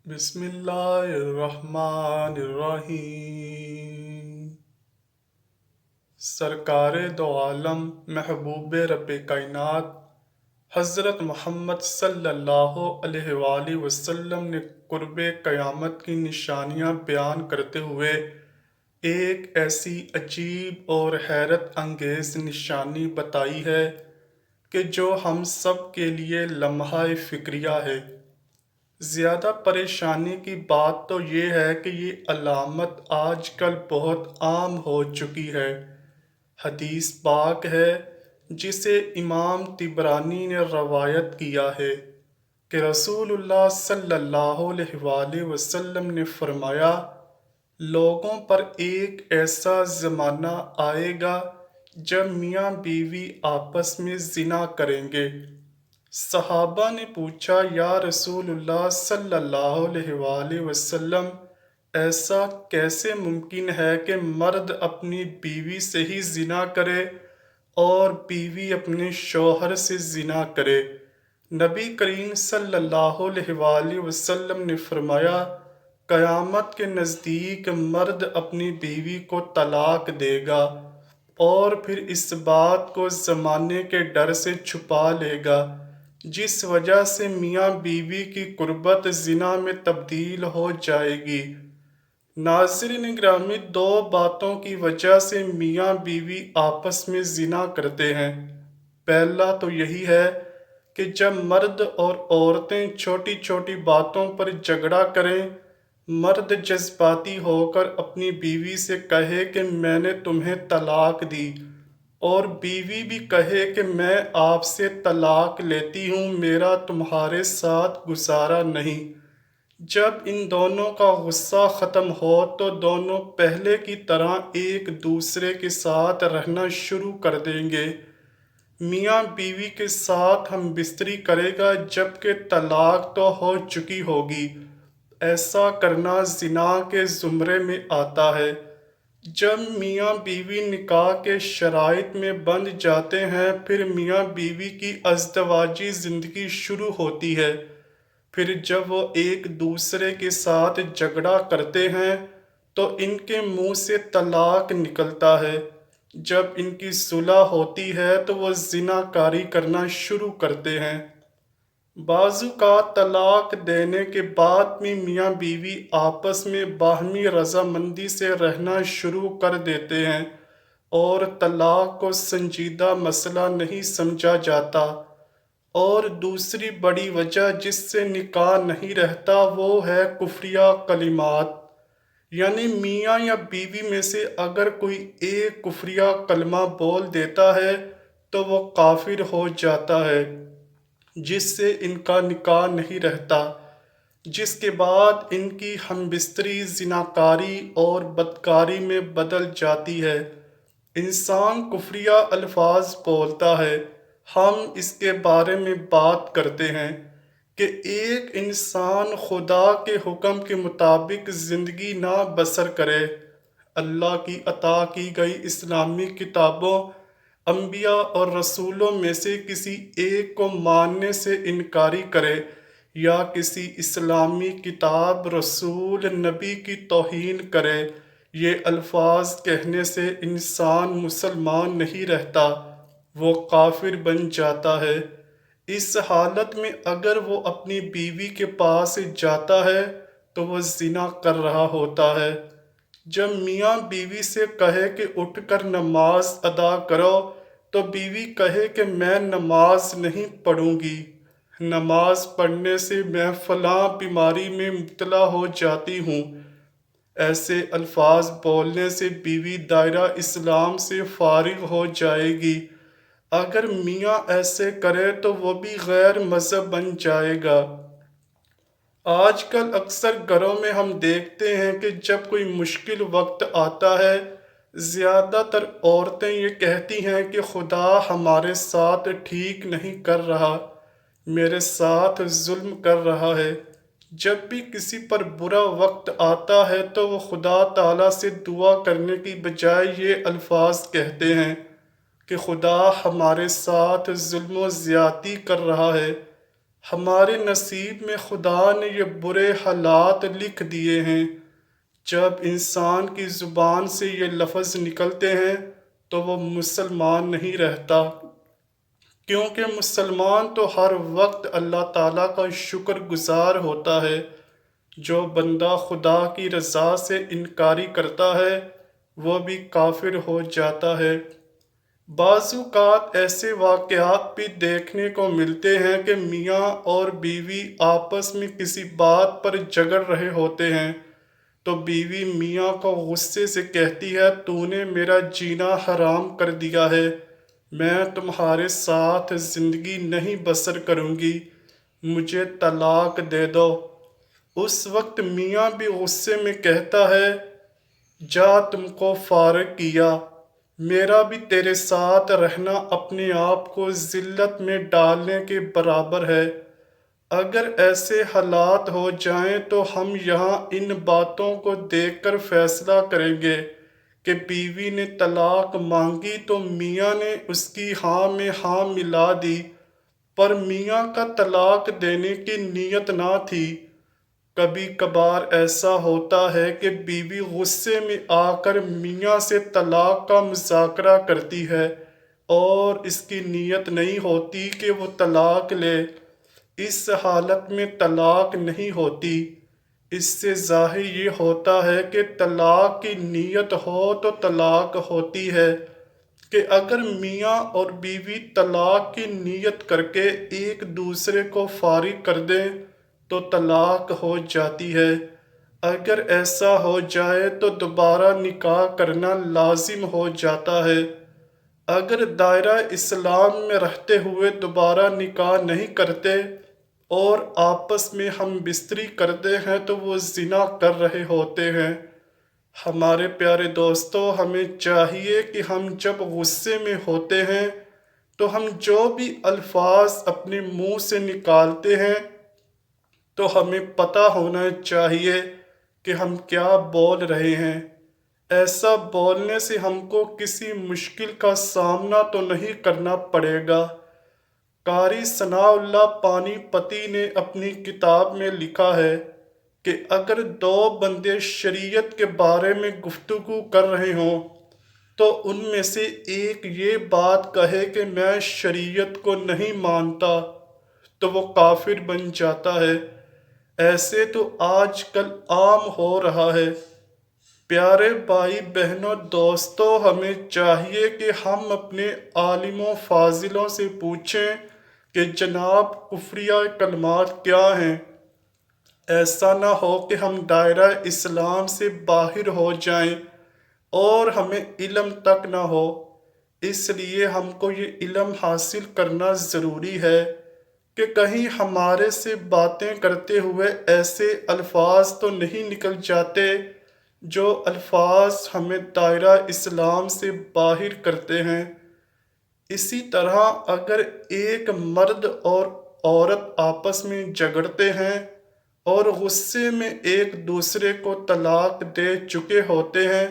بسم اللہ الرحمن الرحیم۔ سرکار دو عالم محبوب رب کائنات حضرت محمد صلی اللہ علیہ وآلہ وسلم نے قرب قیامت کی نشانیاں بیان کرتے ہوئے ایک ایسی عجیب اور حیرت انگیز نشانی بتائی ہے کہ جو ہم سب کے لیے لمحہ فکریہ ہے۔ زیادہ پریشانی کی بات تو یہ ہے کہ یہ علامت آج کل بہت عام ہو چکی ہے۔ حدیث پاک ہے جسے امام طبرانی نے روایت کیا ہے کہ رسول اللہ صلی اللہ علیہ وآلہ وسلم نے فرمایا، لوگوں پر ایک ایسا زمانہ آئے گا جب میاں بیوی آپس میں زنا کریں گے۔ صحابہ نے پوچھا، یا رسول اللہ صلی اللہ علیہ وآلہ وسلم، ایسا کیسے ممکن ہے کہ مرد اپنی بیوی سے ہی زنا کرے اور بیوی اپنے شوہر سے زنا کرے؟ نبی کریم صلی اللہ علیہ وآلہ وسلم نے فرمایا، قیامت کے نزدیک مرد اپنی بیوی کو طلاق دے گا اور پھر اس بات کو زمانے کے ڈر سے چھپا لے گا، جس وجہ سے میاں بیوی کی قربت زنا میں تبدیل ہو جائے گی۔ ناظرین گرامی، دو باتوں کی وجہ سے میاں بیوی آپس میں زنا کرتے ہیں۔ پہلا تو یہی ہے کہ جب مرد اور عورتیں چھوٹی چھوٹی باتوں پر جھگڑا کریں، مرد جذباتی ہو کر اپنی بیوی سے کہے کہ میں نے تمہیں طلاق دی، اور بیوی بھی کہے کہ میں آپ سے طلاق لیتی ہوں، میرا تمہارے ساتھ گزارا نہیں۔ جب ان دونوں کا غصہ ختم ہو تو دونوں پہلے کی طرح ایک دوسرے کے ساتھ رہنا شروع کر دیں گے۔ میاں بیوی کے ساتھ ہم بستری کرے گا جبکہ طلاق تو ہو چکی ہوگی۔ ایسا کرنا زنا کے زمرے میں آتا ہے۔ جب میاں بیوی نکاح کے شرائط میں بندھ جاتے ہیں، پھر میاں بیوی کی ازدواجی زندگی شروع ہوتی ہے۔ پھر جب وہ ایک دوسرے کے ساتھ جھگڑا کرتے ہیں تو ان کے منہ سے طلاق نکلتا ہے۔ جب ان کی صلح ہوتی ہے تو وہ زنا کاری کرنا شروع کرتے ہیں۔ بعض اوقات طلاق دینے کے بعد بھی میاں بیوی آپس میں باہمی رضامندی سے رہنا شروع کر دیتے ہیں اور طلاق کو سنجیدہ مسئلہ نہیں سمجھا جاتا۔ اور دوسری بڑی وجہ جس سے نکاح نہیں رہتا وہ ہے کفریہ کلمات، یعنی میاں یا بیوی میں سے اگر کوئی ایک کفریہ کلمہ بول دیتا ہے تو وہ کافر ہو جاتا ہے، جس سے ان کا نکاح نہیں رہتا، جس کے بعد ان کی ہم بستری زناکاری اور بدکاری میں بدل جاتی ہے۔ انسان کفریہ الفاظ بولتا ہے۔ ہم اس کے بارے میں بات کرتے ہیں کہ ایک انسان خدا کے حکم کے مطابق زندگی نہ بسر کرے، اللہ کی عطا کی گئی اسلامی کتابوں، انبیاء اور رسولوں میں سے کسی ایک کو ماننے سے انکاری کرے، یا کسی اسلامی کتاب، رسول، نبی کی توہین کرے۔ یہ الفاظ کہنے سے انسان مسلمان نہیں رہتا، وہ کافر بن جاتا ہے۔ اس حالت میں اگر وہ اپنی بیوی کے پاس جاتا ہے تو وہ زنا کر رہا ہوتا ہے۔ جب میاں بیوی سے کہے کہ اٹھ کر نماز ادا کرو تو بیوی کہے کہ میں نماز نہیں پڑھوں گی، نماز پڑھنے سے میں فلاں بیماری میں مبتلا ہو جاتی ہوں۔ ایسے الفاظ بولنے سے بیوی دائرہ اسلام سے فارغ ہو جائے گی۔ اگر میاں ایسے کرے تو وہ بھی غیر مذہب بن جائے گا۔ آج کل اکثر گھروں میں ہم دیکھتے ہیں کہ جب کوئی مشکل وقت آتا ہے، زیادہ تر عورتیں یہ کہتی ہیں کہ خدا ہمارے ساتھ ٹھیک نہیں کر رہا، میرے ساتھ ظلم کر رہا ہے۔ جب بھی کسی پر برا وقت آتا ہے تو وہ خدا تعالیٰ سے دعا کرنے کی بجائے یہ الفاظ کہتے ہیں کہ خدا ہمارے ساتھ ظلم و زیادتی کر رہا ہے، ہمارے نصیب میں خدا نے یہ برے حالات لکھ دیے ہیں۔ جب انسان کی زبان سے یہ لفظ نکلتے ہیں تو وہ مسلمان نہیں رہتا، کیونکہ مسلمان تو ہر وقت اللہ تعالیٰ کا شکر گزار ہوتا ہے۔ جو بندہ خدا کی رضا سے انکاری کرتا ہے وہ بھی کافر ہو جاتا ہے۔ بعض اوقات ایسے واقعات بھی دیکھنے کو ملتے ہیں کہ میاں اور بیوی آپس میں کسی بات پر جھگڑ رہے ہوتے ہیں تو بیوی میاں کو غصے سے کہتی ہے، تو نے میرا جینا حرام کر دیا ہے، میں تمہارے ساتھ زندگی نہیں بسر کروں گی، مجھے طلاق دے دو۔ اس وقت میاں بھی غصے میں کہتا ہے، جا تم کو فارغ کیا، میرا بھی تیرے ساتھ رہنا اپنے آپ کو ذلت میں ڈالنے کے برابر ہے۔ اگر ایسے حالات ہو جائیں تو ہم یہاں ان باتوں کو دیکھ کر فیصلہ کریں گے کہ بیوی نے طلاق مانگی تو میاں نے اس کی ہاں میں ہاں ملا دی، پر میاں کا طلاق دینے کی نیت نہ تھی۔ کبھی کبھار ایسا ہوتا ہے کہ بیوی غصے میں آ کر میاں سے طلاق کا مذاکرہ کرتی ہے اور اس کی نیت نہیں ہوتی کہ وہ طلاق لے۔ اس حالت میں طلاق نہیں ہوتی۔ اس سے ظاہر یہ ہوتا ہے کہ طلاق کی نیت ہو تو طلاق ہوتی ہے، کہ اگر میاں اور بیوی طلاق کی نیت کر کے ایک دوسرے کو فارغ کر دیں تو طلاق ہو جاتی ہے۔ اگر ایسا ہو جائے تو دوبارہ نکاح کرنا لازم ہو جاتا ہے۔ اگر دائرہ اسلام میں رہتے ہوئے دوبارہ نکاح نہیں کرتے اور آپس میں ہم بستری کرتے ہیں تو وہ زنا کر رہے ہوتے ہیں۔ ہمارے پیارے دوستو، ہمیں چاہیے کہ ہم جب غصے میں ہوتے ہیں تو ہم جو بھی الفاظ اپنے منہ سے نکالتے ہیں تو ہمیں پتہ ہونا چاہیے کہ ہم کیا بول رہے ہیں۔ ایسا بولنے سے ہم کو کسی مشکل کا سامنا تو نہیں کرنا پڑے گا۔ قاری ثناء اللہ پانی پتی نے اپنی کتاب میں لکھا ہے کہ اگر دو بندے شریعت کے بارے میں گفتگو کر رہے ہوں تو ان میں سے ایک یہ بات کہے کہ میں شریعت کو نہیں مانتا تو وہ کافر بن جاتا ہے۔ ایسے تو آج کل عام ہو رہا ہے۔ پیارے بھائی بہنوں دوستو، ہمیں چاہیے کہ ہم اپنے عالم و فاضلوں سے پوچھیں کہ جناب کفریہ کلمات کیا ہیں۔ ایسا نہ ہو کہ ہم دائرہ اسلام سے باہر ہو جائیں اور ہمیں علم تک نہ ہو۔ اس لیے ہم کو یہ علم حاصل کرنا ضروری ہے کہ کہیں ہمارے سے باتیں کرتے ہوئے ایسے الفاظ تو نہیں نکل جاتے جو الفاظ ہمیں دائرہ اسلام سے باہر کرتے ہیں۔ اسی طرح اگر ایک مرد اور عورت آپس میں جھگڑتے ہیں اور غصے میں ایک دوسرے کو طلاق دے چکے ہوتے ہیں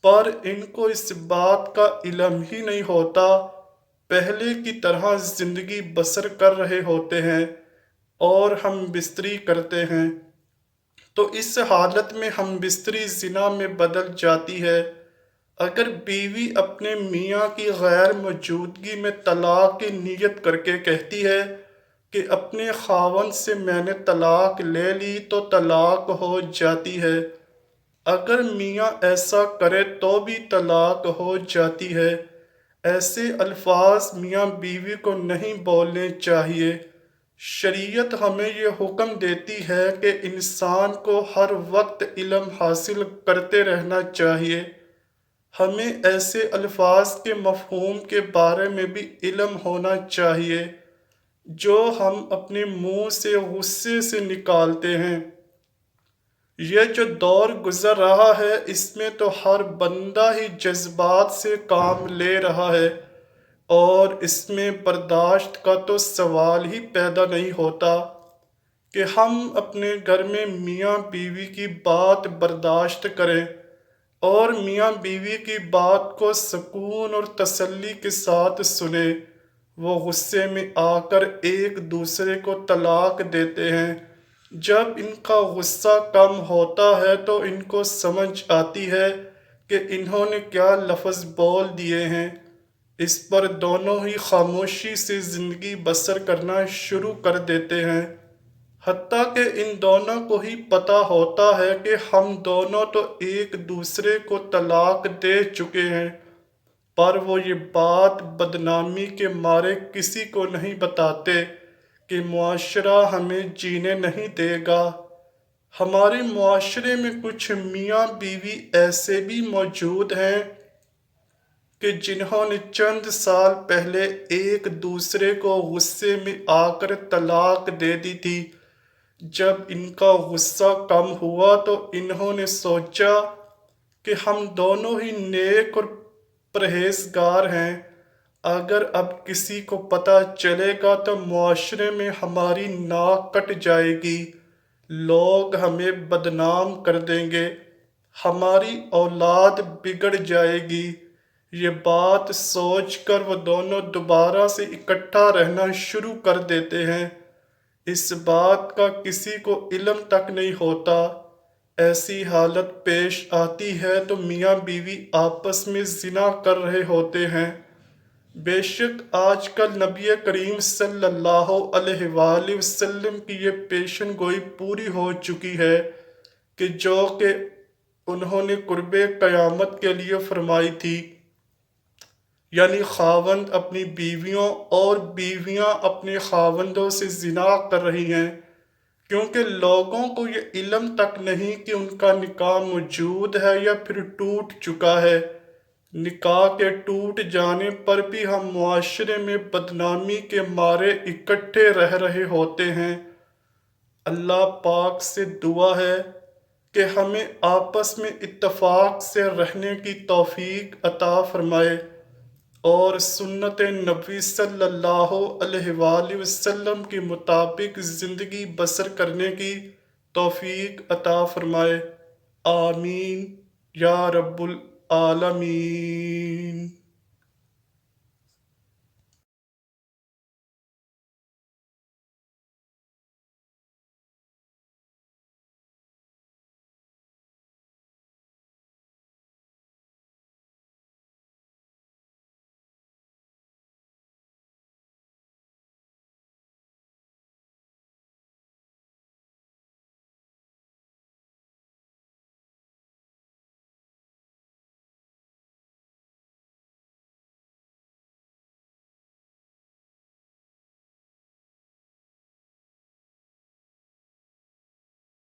پر ان کو اس بات کا علم ہی نہیں ہوتا، پہلے کی طرح زندگی بسر کر رہے ہوتے ہیں اور ہم بستری کرتے ہیں، تو اس حالت میں ہم بستری زنا میں بدل جاتی ہے۔ اگر بیوی اپنے میاں کی غیر موجودگی میں طلاق کی نیت کر کے کہتی ہے کہ اپنے خاوند سے میں نے طلاق لے لی تو طلاق ہو جاتی ہے۔ اگر میاں ایسا کرے تو بھی طلاق ہو جاتی ہے۔ ایسے الفاظ میاں بیوی کو نہیں بولنے چاہیے۔ شریعت ہمیں یہ حکم دیتی ہے کہ انسان کو ہر وقت علم حاصل کرتے رہنا چاہیے۔ ہمیں ایسے الفاظ کے مفہوم کے بارے میں بھی علم ہونا چاہیے جو ہم اپنے منہ سے غصے سے نکالتے ہیں۔ یہ جو دور گزر رہا ہے اس میں تو ہر بندہ ہی جذبات سے کام لے رہا ہے اور اس میں برداشت کا تو سوال ہی پیدا نہیں ہوتا کہ ہم اپنے گھر میں میاں بیوی کی بات برداشت کریں اور میاں بیوی کی بات کو سکون اور تسلی کے ساتھ سنیں، وہ غصے میں آ کر ایک دوسرے کو طلاق دیتے ہیں۔ جب ان کا غصہ کم ہوتا ہے تو ان کو سمجھ آتی ہے کہ انہوں نے کیا لفظ بول دیے ہیں۔ اس پر دونوں ہی خاموشی سے زندگی بسر کرنا شروع کر دیتے ہیں، حتیٰ کہ ان دونوں کو ہی پتہ ہوتا ہے کہ ہم دونوں تو ایک دوسرے کو طلاق دے چکے ہیں، پر وہ یہ بات بدنامی کے مارے کسی کو نہیں بتاتے کہ معاشرہ ہمیں جینے نہیں دے گا۔ ہمارے معاشرے میں کچھ میاں بیوی ایسے بھی موجود ہیں کہ جنہوں نے چند سال پہلے ایک دوسرے کو غصے میں آ کر طلاق دے دی تھی۔ جب ان کا غصہ کم ہوا تو انہوں نے سوچا کہ ہم دونوں ہی نیک اور پرہیزگار ہیں، اگر اب کسی کو پتہ چلے گا تو معاشرے میں ہماری ناک کٹ جائے گی، لوگ ہمیں بدنام کر دیں گے، ہماری اولاد بگڑ جائے گی۔ یہ بات سوچ کر وہ دونوں دوبارہ سے اکٹھا رہنا شروع کر دیتے ہیں۔ اس بات کا کسی کو علم تک نہیں ہوتا۔ ایسی حالت پیش آتی ہے تو میاں بیوی آپس میں زنا کر رہے ہوتے ہیں۔ بے شک آج کل نبی کریم صلی اللہ علیہ وآلہ وسلم کی یہ پیشن گوئی پوری ہو چکی ہے کہ جو کہ انہوں نے قرب قیامت کے لیے فرمائی تھی، یعنی خاوند اپنی بیویوں اور بیویاں اپنے خاوندوں سے زنا کر رہی ہیں، کیونکہ لوگوں کو یہ علم تک نہیں کہ ان کا نکاح موجود ہے یا پھر ٹوٹ چکا ہے۔ نکاح کے ٹوٹ جانے پر بھی ہم معاشرے میں بدنامی کے مارے اکٹھے رہ رہے ہوتے ہیں۔ اللہ پاک سے دعا ہے کہ ہمیں آپس میں اتفاق سے رہنے کی توفیق عطا فرمائے اور سنت نبی صلی اللہ علیہ وآلہ وسلم کے مطابق زندگی بسر کرنے کی توفیق عطا فرمائے۔ آمین یا رب العالمین۔